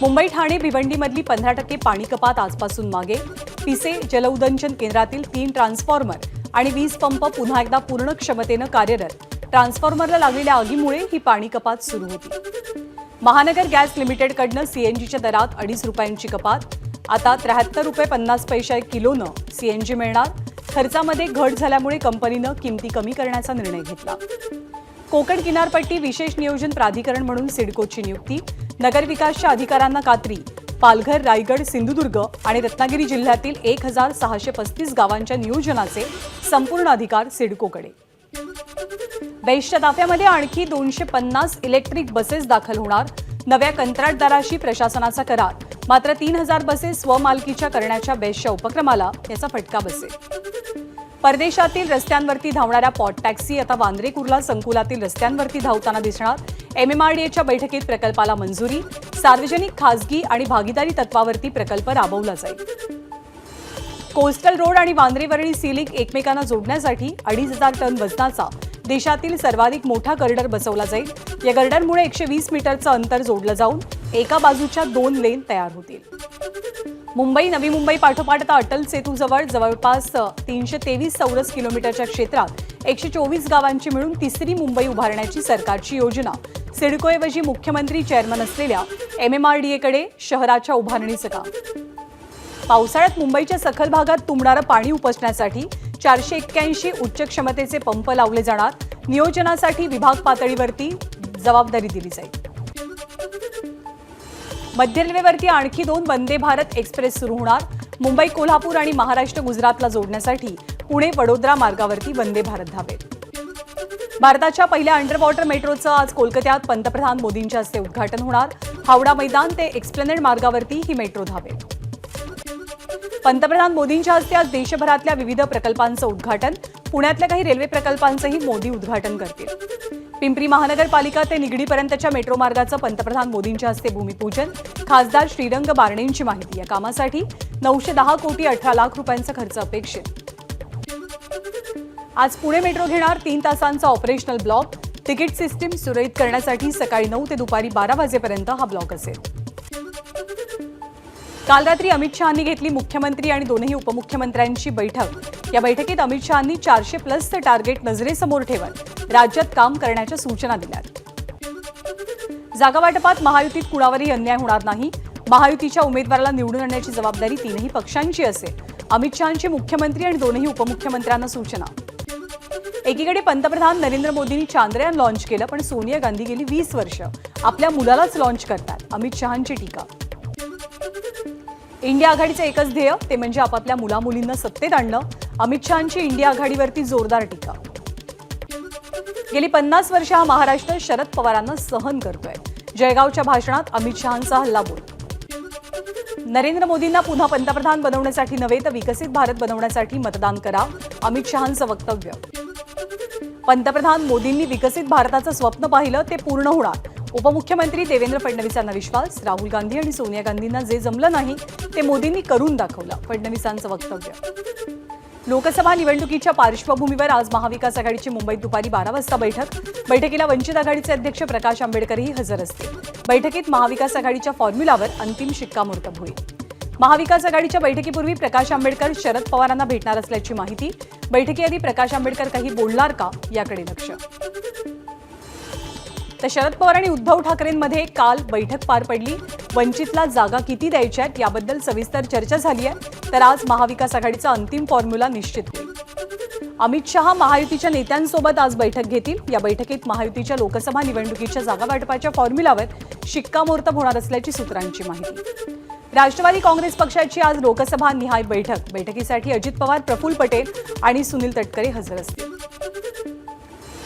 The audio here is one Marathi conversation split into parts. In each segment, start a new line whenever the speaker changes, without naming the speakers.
मुंबई ठाणे भिवंडीमधली 15% पाणी कपात आजपासून मागे. पिसे जलउदंचन केंद्रातील 3 ट्रान्सफॉर्मर आणि 20 पंप पुन्हा एकदा पूर्ण क्षमतेनं कार्यरत. ट्रान्सफॉर्मरला लागलेल्या आगीमुळे ही पाणी कपात सुरू होती. महानगर गॅस लिमिटेडकडनं सीएनजीच्या दरात 2.5 रुपयांची कपात. आता 73 रुपये 50 पैसे किलोनं सीएनजी मिळणार. खर्चामध्ये घट झाल्यामुळे कंपनीनं किमती कमी करण्याचा निर्णय घेतला. कोकण किनारपट्टी विशेष नियोजन प्राधिकरण म्हणून सिडकोची नियुक्ती. नगरविकासच्या अधिकाऱ्यांना कात्री. पालघर, रायगड, सिंधुदुर्ग आणि रत्नागिरी जिल्ह्यातील 1635 गावांच्या नियोजनाचे संपूर्ण अधिकार सिडकोकडे. बेस्टच्या ताफ्यामध्ये आणखी 250 इलेक्ट्रिक बसेस दाखल होणार. नव्या कंत्राटदाराशी प्रशासनाचा करार. मात्र 3000 बसेस स्वमालकीच्या करण्याच्या बेस्टच्या उपक्रमाला याचा फटका बसेल. परदेशातील रस्त्यांवरती धावणाऱ्या पॉट टॅक्सी आता वांद्रे कुर्ला संकुलातील रस्त्यांवरती धावताना दिसणार. MMRDAच्या बैठकीत प्रकल्पाला मंजुरी. सार्वजनिक, खासगी आणि भागीदारी तत्वावरती प्रकल्प राबवला जाईल. कोस्टल रोड आणि वांद्रे वरळी सी लिंक एकमेकांना जोडण्यासाठी 2500 टन वजनाचा देशातील सर्वाधिक मोठा गर्डर बसवला जाईल. या गर्डरमुळे 120 मीटरचं अंतर जोडलं जाऊन एका बाजूच्या 2 लेन तयार होतील. मुंबई, नवी मुंबई पाठोपाठ आता अटल सेतूजवळ जवळपास 323 चौरस किलोमीटरच्या क्षेत्रात 124 गावांची मिळून तिसरी मुंबई उभारण्याची सरकारची योजना. सिडकोऐवजी मुख्यमंत्री चेअरमन असलेल्या MMRDAकडे शहराच्या उभारणीचं काम. पावसाळ्यात मुंबईच्या सखल भागात तुंबणारं पाणी उपसण्यासाठी 481 उच्च क्षमतेचे पंप लावले जाणार. नियोजनासाठी विभाग पातळीवरती जबाबदारी दिली जाईल. मध्य रेल्वेवरती आणखी 2 वंदे भारत एक्सप्रेस सुरू होणार. मुंबई, कोल्हापूर आणि महाराष्ट्र, गुजरातला जोडण्यासाठी पुणे, वडोदरा मार्गावरती वंदे भारत धावेल. भारताच्या पहिल्या अंडर वॉटर मेट्रोचं आज कोलकात्यात पंतप्रधान मोदींच्या हस्ते उद्घाटन होणार. हावडा मैदान ते एक्सप्लेनेड मार्गावरती ही मेट्रो धावेल. पंतप्रधान मोदींच्या हस्ते आज देशभरातल्या विविध प्रकल्पांचं उद्घाटन. पुण्यातल्या काही रेल्वे प्रकल्पांचंही मोदी उद्घाटन करतील. पिंपरी महानगरपालिका ते निगडीपर्यंतच्या मेट्रो मार्गाचं पंतप्रधान मोदींच्या हस्ते भूमिपूजन. खासदार श्रीरंग बारणेंची माहिती. या कामासाठी 910 कोटी 18 लाख रुपयांचा खर्च अपेक्षित. आज पुणे मेट्रो घेणार 3 तासांचा ऑपरेशनल ब्लॉक. तिकीट सिस्टीम सुरळीत करण्यासाठी सकाळी 9 ते दुपारी 12 वाजेपर्यंत हा ब्लॉक असेल. काल रात्री अमित शहांनी घेतली मुख्यमंत्री आणि दोनही उपमुख्यमंत्र्यांची बैठक. या बैठकीत अमित शहांनी 400+ टार्गेट नजरेसमोर ठेवत राज्यात काम करण्याच्या सूचना दिल्या. जागा वाटपात महायुतीत कुणावरही अन्याय होणार नाही. महायुतीच्या उमेदवाराला निवडून आणण्याची जबाबदारी 3ही पक्षांची असेल. अमित शहांची मुख्यमंत्री आणि दोनही उपमुख्यमंत्र्यांना सूचना. एकीकडे पंतप्रधान नरेंद्र मोदींनी चांद्रयान लॉन्च केलं, पण सोनिया गांधी गेली 20 वर्ष आपल्या मुलालाच लॉन्च करतात. अमित शहांची टीका. इंडिया आघाडीचं एकच ध्येय, ते म्हणजे आपापल्या मुलामुलींना सत्तेत आणणं. अमित शहांची इंडिया आघाडीवरती जोरदार टीका. गेली 50 वर्ष हा महाराष्ट्र शरद पवारांना सहन करतोय. जळगावच्या भाषणात अमित शहांचा हल्लाबोल. नरेंद्र मोदींना पुन्हा पंतप्रधान बनवण्यासाठी नव्हे तर विकसित भारत बनवण्यासाठी मतदान करा. अमित शहांचं वक्तव्य. पंतप्रधान मोदींनी विकसित भारताचं स्वप्न पाहिलं, ते पूर्ण होणार. उपमुख्यमंत्री देवेंद्र फडणवीसांना विश्वास. राहुल गांधी आणि सोनिया गांधींना जे जमलं नाही ते मोदींनी करून दाखवलं. फडणवीसांचं वक्तव्य. लोकसभा निवडणुकीच्या पार्श्वभूमीवर आज महाविकास आघाडीची मुंबईत दुपारी 12 वाजता बैठक. बैठकीला वंचित आघाडीचे अध्यक्ष प्रकाश आंबेडकरही हजर असतील. बैठकीत महाविकास आघाडीच्या फॉर्म्युलावर अंतिम शिक्कामोर्तब होईल. महाविकास आघाडीच्या बैठकीपूर्वी प्रकाश आंबेडकर शरद पवारांना भेटणार असल्याची माहिती. बैठकीआधी प्रकाश आंबेडकर काही बोलणार का, याकडे लक्ष. तर शरद पवार आणि उद्धव ठाकरेंमध्ये काल बैठक पार पडली. वंचितला जागा किती द्यायच्यात याबद्दल सविस्तर चर्चा झाली आहे. तर आज महाविकास आघाडीचा अंतिम फॉर्म्युला निश्चित होईल. अमित शहा महायुतीच्या नेत्यांसोबत आज बैठक घेतील. या बैठकीत महायुतीच्या लोकसभा निवडणुकीच्या जागा वाटपाच्या फॉर्म्युलावर शिक्कामोर्तब होणार असल्याची सूत्रांची माहिती. राष्ट्रवादी काँग्रेस पक्षाची आज लोकसभा निहाय बैठक. बैठकीसाठी अजित पवार, प्रफुल्ल पटेल आणि सुनील तटकरे हजर असतील.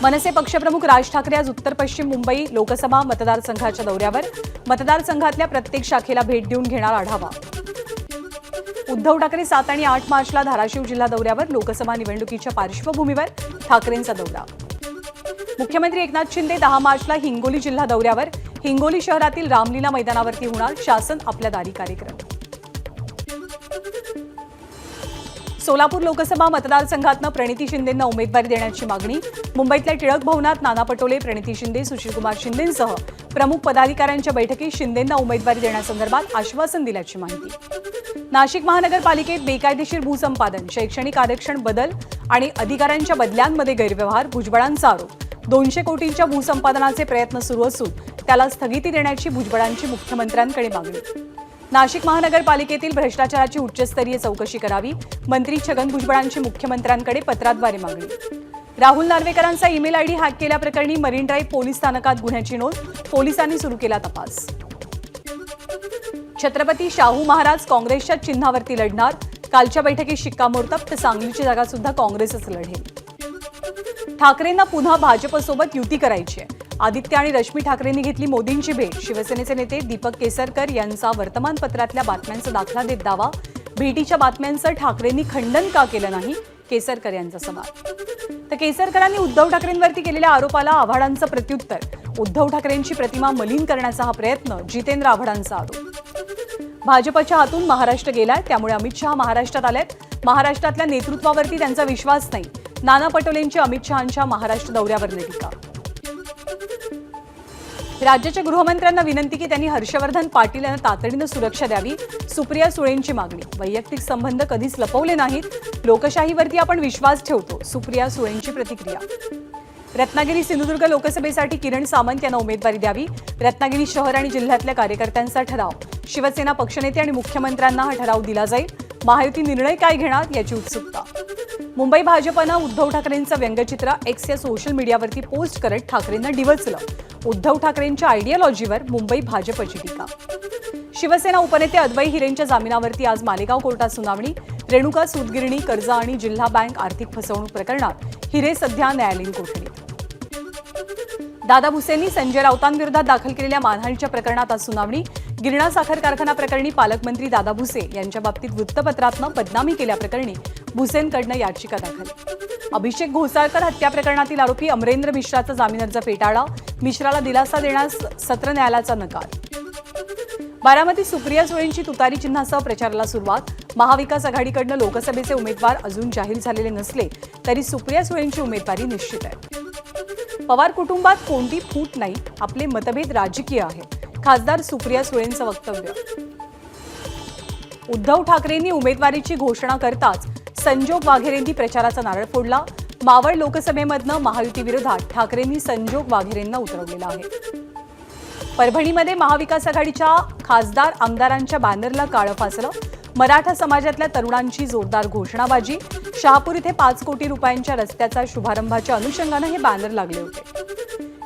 मनसे पक्षप्रमुख राज ठाकरे आज उत्तर पश्चिम मुंबई लोकसभा मतदारसंघाच्या दौऱ्यावर. मतदारसंघातल्या प्रत्येक शाखेला भेट देऊन घेणार आढावा. उद्धव ठाकरे 7 आणि 8 मार्चला धाराशिव जिल्हा दौऱ्यावर. लोकसभा निवडणुकीच्या पार्श्वभूमीवर ठाकरेंचा दौरा. मुख्यमंत्री एकनाथ शिंदे 10 मार्चला हिंगोली जिल्हा दौऱ्यावर. हिंगोली शहरातील रामलीला मैदानावरती होणार शासन आपल्या दारी कार्यक्रम. सोलापूर लोकसभा मतदारसंघातनं प्रणिती शिंदेंना उमेदवारी देण्याची मागणी. मुंबईतल्या टिळक भवनात नाना पटोले, प्रणिती शिंदे, सुशीलकुमार शिंदेंसह प्रमुख पदाधिकाऱ्यांच्या बैठकीत शिंदेंना उमेदवारी देण्यासंदर्भात आश्वासन दिल्याची माहिती. नाशिक महानगरपालिकेत बेकायदेशीर भूसंपादन, शैक्षणिक आरक्षण बदल आणि अधिकाऱ्यांच्या बदल्यांमध्ये गैरव्यवहार, भुजबळांचा आरोप. 200 कोटींच्या भूसंपादनाचे प्रयत्न सुरू असून त्याला स्थगिती देण्याची भुजबळांची मुख्यमंत्र्यांकडे मागणी. नाशिक महानगरपालिकेतील भ्रष्टाचाराची उच्चस्तरीय चौकशी करावी, मंत्री छगन भुजबळांची मुख्यमंत्र्यांकडे पत्राद्वारे मागणी. राहुल नार्वेकरांचा ईमेल आयडी हॅक केल्याप्रकरणी मरीन ड्राईव्ह पोलीस स्थानकात गुन्ह्याची नोंद, पोलिसांनी सुरू केला तपास. छत्रपती शाहू महाराज काँग्रेसच्या चिन्हावरती लढणार, कालच्या बैठकीत शिक्कामोर्तब. तर सांगलीची जागा सुद्धा काँग्रेसच लढेल. ठाकरेंना पुन्हा भाजपसोबत युती करायची आहे. आदित्य आणि रश्मी ठाकरेंनी घेतली मोदींची भेट. शिवसेनेचे नेते दीपक केसरकर यांचा वर्तमानपत्रातल्या बातम्यांचा दाखला देत दावा. भेटीच्या बातम्यांचं ठाकरेंनी खंडन का केलं नाही, केसरकर यांचा सवाल. तर केसरकरांनी उद्धव ठाकरेंवरती केलेल्या आरोपाला आव्हाडांचं प्रत्युत्तर. उद्धव ठाकरेंची प्रतिमा मलिन करण्याचा हा प्रयत्न, जितेंद्र आव्हाडांचा आरोप. भाजपच्या हातून महाराष्ट्र गेलाय, त्यामुळे अमित शहा महाराष्ट्रात आलेत. महाराष्ट्रातल्या नेतृत्वावरती त्यांचा विश्वास नाही. नाना पटोलेंची अमित शहांच्या महाराष्ट्र दौऱ्यावरली टीका. राज्याच्या गृहमंत्र्यांना विनंती की त्यांनी हर्षवर्धन पाटील यांना तातडीनं सुरक्षा द्यावी. सुप्रिया सुळेंची मागणी. वैयक्तिक संबंध कधीच लपवले नाहीत, लोकशाहीवरती आपण विश्वास ठेवतो. सुप्रिया सुळेंची प्रतिक्रिया. रत्नागिरी सिंधुदुर्ग लोकसभेसाठी किरण सामंत यांना उमेदवारी द्यावी. रत्नागिरी शहर आणि जिल्ह्यातल्या कार्यकर्त्यांचा ठराव. शिवसेना पक्षनेते आणि मुख्यमंत्र्यांना हा ठराव दिला जाईल. महायुती निर्णय काय घेणार याची उत्सुकता. मुंबई भाजपनं उद्धव ठाकरेंचं व्यंगचित्र एक्स या सोशल मीडियावरती पोस्ट करत ठाकरेंना डिवचलं. उद्धव ठाकरेंच्या आयडियोलॉजीवर मुंबई भाजपची टीका. शिवसेना उपनेते अद्वै हिरेंच्या जामिनावरती आज मालेगाव कोर्टात सुनावणी. रेणुका सूतगिरणी कर्ज आणि जिल्हा बँक आर्थिक फसवणूक प्रकरणात हिरे सध्या न्यायालयीन कोठडीत. दादा भुसेंनी संजय राऊतांविरोधात दाखल केलेल्या मानहानीच्या प्रकरणात आज सुनावणी. गिरणा साखर कारखाना प्रकरणी पालकमंत्री दादा भुसे यांच्या बाबतीत वृत्तपत्रातनं बदनामी केल्याप्रकरणी भुसेंकडनं याचिका दाखल. अभिषेक घोसाळकर हत्या प्रकरणातील आरोपी अमरेंद्र मिश्राचा जामीन अर्ज फेटाळला. मिश्राला दिलासा देण्यास सत्र न्यायालयाचा नकार. बारामतीत सुप्रिया सुळेंची तुतारी चिन्हासह प्रचाराला सुरुवात. महाविकास आघाडीकडनं लोकसभेचे उमेदवार अजून जाहीर झालेले नसले तरी सुप्रिया सुळेंची उमेदवारी निश्चित आहे. पवार कुटुंबात कोणती फूट नाही, आपले मतभेद राजकीय आहेत. खासदार सुप्रिया सुळेंचं वक्तव्य. उद्धव ठाकरेंनी उमेदवारीची घोषणा करताच संजोग वाघेरेंनी प्रचाराचा नारळ फोडला. मावळ लोकसभेमधनं महायुतीविरोधात ठाकरेंनी संजोग वाघेरेंना उतरवलेला आहे. परभणीमध्ये महाविकास आघाडीच्या खासदार आमदारांच्या बॅनरला काळं फासलं. मराठा समाजातल्या तरुणांची जोरदार घोषणाबाजी. शहापूर इथे 5 कोटी रुपयांच्या रस्त्याचा शुभारंभाच्या अनुषंगानं हे बॅनर लागले होते.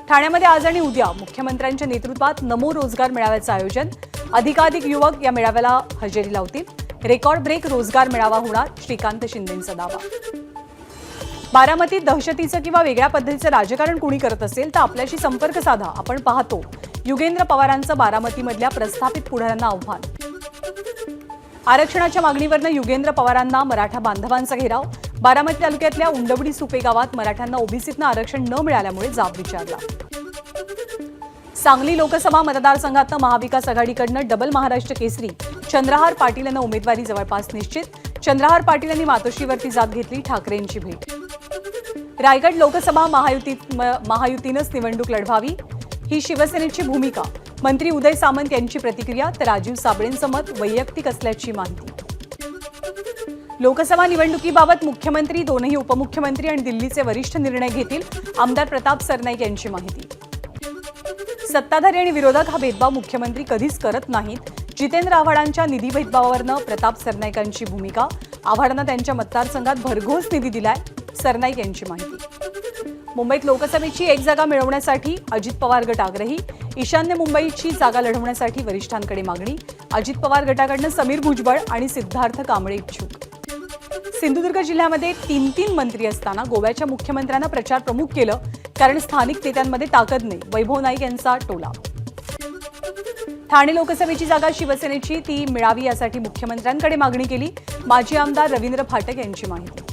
ठाण्यामध्ये आज आणि उद्या मुख्यमंत्र्यांच्या नेतृत्वात नमो रोजगार मेळाव्याचं आयोजन. अधिकाधिक युवक या मेळाव्याला हजेरी लावतील. रेकॉर्ड ब्रेक रोजगार मेळावा होणार, श्रीकांत शिंदेंचा दावा. बारामतीत दहशतीचं किंवा वेगळ्या पद्धतीचं राजकारण कुणी करत असेल तर आपल्याशी संपर्क साधा, आपण पाहतो. युगेंद्र पवारांचं बारामतीमधल्या प्रस्थापित पुढाऱ्यांना आव्हान. आरक्षणाच्या मागणीवरनं युगेंद्र पवारांना मराठा बांधवांचा घेराव. बारामती तालुक्यातल्या उंडवडी सुपे गावात मराठ्यांना ओबीसीतनं आरक्षण न मिळाल्यामुळे जाब विचारला. सांगली लोकसभा मतदारसंघातनं महाविकास आघाडीकडनं डबल महाराष्ट्र केसरी चंद्रहार पाटील यांना उमेदवारी जवळपास निश्चित. चंद्रहार पाटील यांनी मातोश्रीवरती जात घेतली. ठाकरेंची भेट. रायगड लोकसभा महायुतीनंच निवडणूक लढवावी, ही शिवसेनेची भूमिका. मंत्री उदय सामंत यांची प्रतिक्रिया. तर राजीव साबळेंचं मत वैयक्तिक असल्याची माहिती. लोकसभा निवडणुकीबाबत मुख्यमंत्री, दोनही उपमुख्यमंत्री आणि दिल्लीचे वरिष्ठ निर्णय घेतील. आमदार प्रताप सरनाईक यांची माहिती. सत्ताधारी आणि विरोधक हा भेदभाव मुख्यमंत्री कधीच करत नाहीत. जितेंद्र आव्हाडांच्या निधी भेदभावावरनं प्रताप सरनाईकांची भूमिका. आव्हाडांना त्यांच्या मतदारसंघात भरघोस निधी दिलाय, सरनाईक यांची माहिती. मुंबईत लोकसभेची एक जागा मिळवण्यासाठी अजित पवार गट आग्रही. ईशान्य मुंबईची जागा लढवण्यासाठी वरिष्ठांकडे मागणी. अजित पवार गटाकडनं समीर भुजबळ आणि सिद्धार्थ कांबळे इच्छुक. सिंधुदुर्ग जिल्ह्यामध्ये 3 मंत्री असताना गोव्याच्या मुख्यमंत्र्यांना प्रचार प्रमुख केलं, कारण स्थानिक नेत्यांमध्ये ताकद नाही. वैभव नाईक यांचा टोला. ठाणे लोकसभेची जागा शिवसेनेची, ती मिळावी यासाठी मुख्यमंत्र्यांकडे मागणी केली. माजी आमदार रवींद्र फाटक यांची माहिती.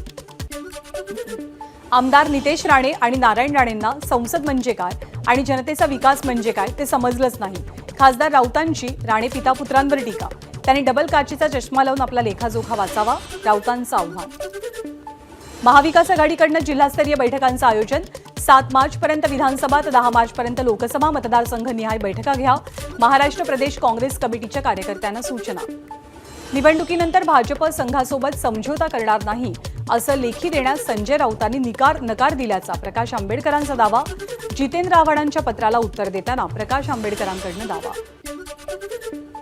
आमदार नितेश राणे आणि नारायण राणेंना संसद म्हणजे काय आणि जनतेचा विकास म्हणजे काय ते समजलंच नाही. खासदार राऊतांची राणे पिता पुत्रांवर टीका. त्यांनी डबल काचेचा चष्मा लावून आपला लेखाजोखा वाचावा, राऊतांचं आव्हान. महाविकास आघाडीकडून जिल्हास्तरीय बैठकांचं आयोजन. 7 मार्चपर्यंत विधानसभा तर 10 मार्चपर्यंत लोकसभा मतदारसंघनिहाय बैठका घ्या. महाराष्ट्र प्रदेश काँग्रेस कमिटीच्या कार्यकर्त्यांना सूचना. निवडणुकीनंतर भाजप संघासोबत समझोता करणार नाही असं लेखी देण्यास संजय राऊतांनी नकार दिल्याचा प्रकाश आंबेडकरांचा दावा. जितेंद्र आव्हाडांच्या पत्राला उत्तर देताना प्रकाश आंबेडकरांकडून दावा.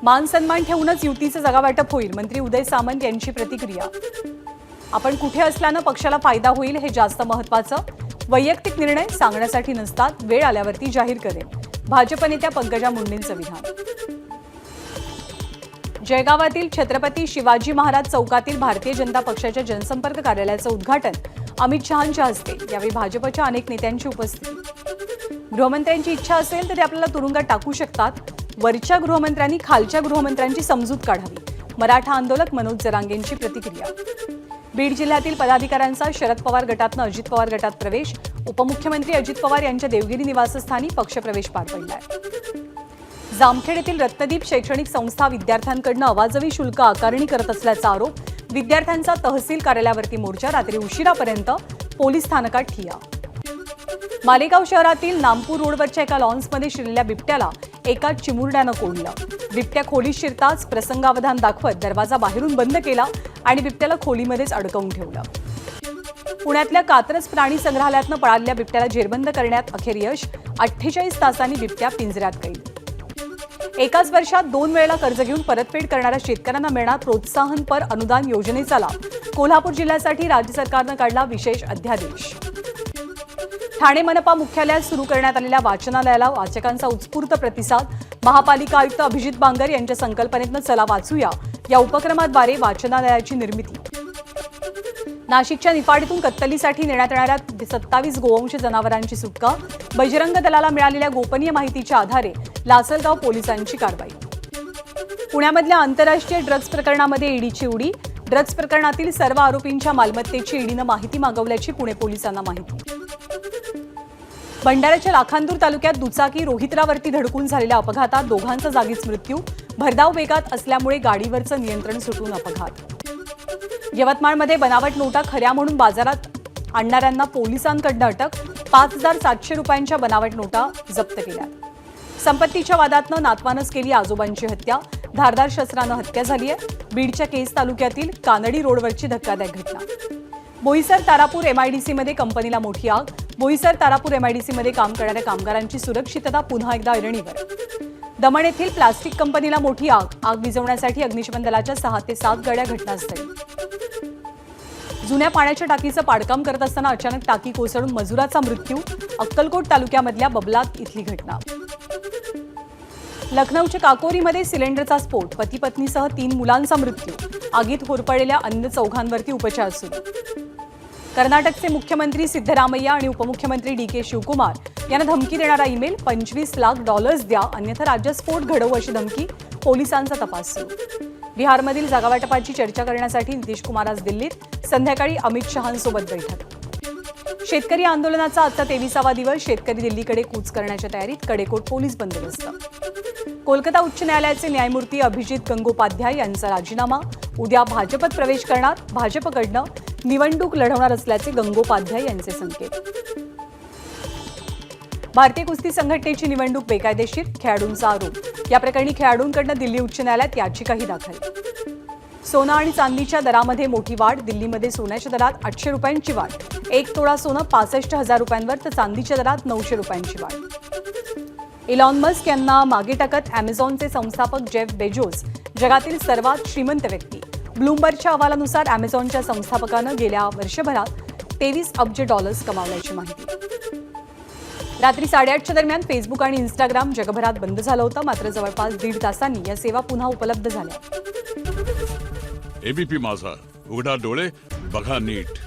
मान सन्मान ठेवूनच युतीचं जागावाटप होईल, मंत्री उदय सामंत यांची प्रतिक्रिया. आपण कुठे असल्यानं पक्षाला फायदा होईल हे जास्त महत्त्वाचं. वैयक्तिक निर्णय सांगण्यासाठी नसतात, वेळ आल्यावरती जाहीर करेल, भाजप नेत्या पंकजा मुंडेंचं विधान. जळगावातील छत्रपती शिवाजी महाराज चौकातील भारतीय जनता पक्षाच्या जनसंपर्क कार्यालयाचं उद्घाटन अमित शहांच्या हस्ते. यावेळी भाजपच्या अनेक नेत्यांची उपस्थिती. गृहमंत्र्यांची इच्छा असेल तर ते आपल्याला तुरुंगात टाकू शकतात. वरच्या गृहमंत्र्यांनी खालच्या गृहमंत्र्यांची समजूत काढावी. मराठा आंदोलक मनोज जरांगेंची प्रतिक्रिया. बीड जिल्ह्यातील पदाधिकाऱ्यांचा शरद पवार गटातनं अजित पवार गटात प्रवेश. उपमुख्यमंत्री अजित पवार यांच्या देवगिरी निवासस्थानी पक्षप्रवेश पार पडलाय. जामखेड येथील रत्नदीप शैक्षणिक संस्था विद्यार्थ्यांकडून अवाजवी शुल्क आकारणी करत असल्याचा आरोप. विद्यार्थ्यांचा तहसील कार्यालयावरती मोर्चा. रात्री उशिरापर्यंत पोलीस स्थानकात ठिय्या. मालेगाव शहरातील नामपूर रोडवरच्या एका लॉन्समध्ये शिरलेल्या बिबट्याला एका चिमुरड्यानं कोंडलं. बिबट्या खोलीत शिरताच प्रसंगावधान दाखवत दरवाजा बाहेरून बंद केला आणि बिबट्याला खोलीमध्येच अडकवून ठेवलं. पुण्यातल्या कात्रज प्राणी संग्रहालयातनं पळालेल्या बिबट्याला जेरबंद करण्यात अखेर यश. 48 तासांनी बिबट्या पिंजऱ्यात कैद. एकाच वर्षात 2 वेळेला कर्ज घेऊन परतफेड करणाऱ्या शेतकऱ्यांना मिळणार प्रोत्साहनपर अनुदान योजनेचा लाभ. कोल्हापूर जिल्ह्यासाठी राज्य सरकारनं काढला विशेष अध्यादेश. ठाणे मनपा मुख्यालयात सुरू करण्यात आलेल्या वाचनालयाला वाचकांचा उत्स्फूर्त प्रतिसाद. महापालिका आयुक्त अभिजित बांगर यांच्या संकल्पनेतनं चला वाचूया या उपक्रमाद्वारे वाचनालयाची निर्मिती. नाशिकच्या निफाडीतून कत्तलीसाठी नेण्यात येणाऱ्या 27 गोवंश जनावरांची सुटका. बजरंग दलाला मिळालेल्या गोपनीय माहितीच्या आधारे लासलगाव पोलिसांची कारवाई. पुण्यामधल्या आंतरराष्ट्रीय ड्रग्ज प्रकरणामध्ये ईडीची उडी. ड्रग्ज प्रकरणातील सर्व आरोपींच्या मालमत्तेची ईडीनं माहिती मागवल्याची पुणे पोलिसांना माहिती. भंडाऱ्याच्या लाखांदूर तालुक्यात दुचाकी रोहित्रावरती धडकून झालेल्या अपघातात दोघांचा जागीच मृत्यू. भरधाव वेगात असल्यामुळे गाडीवरचं नियंत्रण सुटून अपघात. यवतमाळमध्ये बनावट नोटा खऱ्या म्हणून बाजारात आणणाऱ्यांना पोलिसांकडून अटक. 5,700 रुपयांच्या बनावट नोटा जप्त केल्या. संपत्तीच्या वादातनं नातवानंच केली आजोबांची हत्या. धारदार शस्त्रानं हत्या झाली आहे. बीडच्या केज तालुक्यातील कानडी रोडवरची धक्कादायक घटना. बोईसर तारापूर एमआयडीसीमध्ये कंपनीला मोठी आग. बोईसर तारापूर एमआयडीसीमध्ये काम करणाऱ्या कामगारांची सुरक्षितता पुन्हा एकदा ऐरणीवर. दमण येथील प्लास्टिक कंपनीला मोठी आग. आग विझवण्यासाठी अग्निशमन दलाच्या 6 ते 7 गाड्या घटनास्थळी. जुन्या पाण्याच्या टाकीचं पाडकाम करत असताना अचानक टाकी कोसळून मजुराचा मृत्यू. अक्कलकोट तालुक्यामधल्या बबलात इथली घटना. लखनौच्या काकोरीमध्ये सिलेंडरचा स्फोट. पती पत्नीसह 3 मुलांचा मृत्यू. आगीत होरपळलेल्या अन्य 4 उपचार सुरू. कर्नाटकचे मुख्यमंत्री सिद्धरामय्या आणि उपमुख्यमंत्री डी.के. शिवकुमार यांना धमकी देणारा ईमेल. $25 लाख द्या अन्यथा राज्यस्फोट घडवू अशी धमकी. पोलिसांचा तपास सुरू. बिहारमधील जागावाटपाची चर्चा करण्यासाठी नितीश कुमार आज दिल्लीत. संध्याकाळी अमित शहांसोबत बैठक. शेतकरी आंदोलनाचा आजचा 23वा दिवस. शेतकरी दिल्लीकडे कूच करण्याच्या तयारीत. कडेकोट पोलीस बंदोबस्त. कोलकाता उच्च न्यायालयाचे न्यायमूर्ती अभिजित गंगोपाध्याय यांचा राजीनामा. उद्या भाजपत प्रवेश करणार. भाजपकडनं निवडणूक लढवणार असल्याचे गंगोपाध्याय यांचे संकेत. भारतीय कुस्ती संघटनेची निवडणूक बेकायदेशीर. खेळाडूंचा आरोप. या प्रकरणी खेळाडूंकडनं दिल्ली उच्च न्यायालयात याचिकाही दाखल. सोनं आणि चांदीच्या दरामध्ये मोठी वाढ. दिल्लीमध्ये सोन्याच्या दरात 800 रुपयांची वाढ. 1 तोळा सोनं 65,000 रुपयांवर तर चांदीच्या दरात 900 रुपयांची वाढ. इलॉन मस्क यांना मागे टाकत अॅमेझॉनचे संस्थापक जेफ बेजोस जगातील सर्वात श्रीमंत व्यक्ती. ब्लूमबर्गच्या अहवालानुसार अॅमेझॉनच्या संस्थापकानं गेल्या वर्षभरात $23 अब्ज कमावल्याची माहिती. रात्री 8:30च्या दरम्यान फेसबुक आणि इंस्टाग्राम जगभरात बंद झालं होतं. मात्र जवळपास 1.5 तासांनी या सेवा पुन्हा उपलब्ध झाल्या.
एबीपी माझा, उघडा डोळे बघा नीट.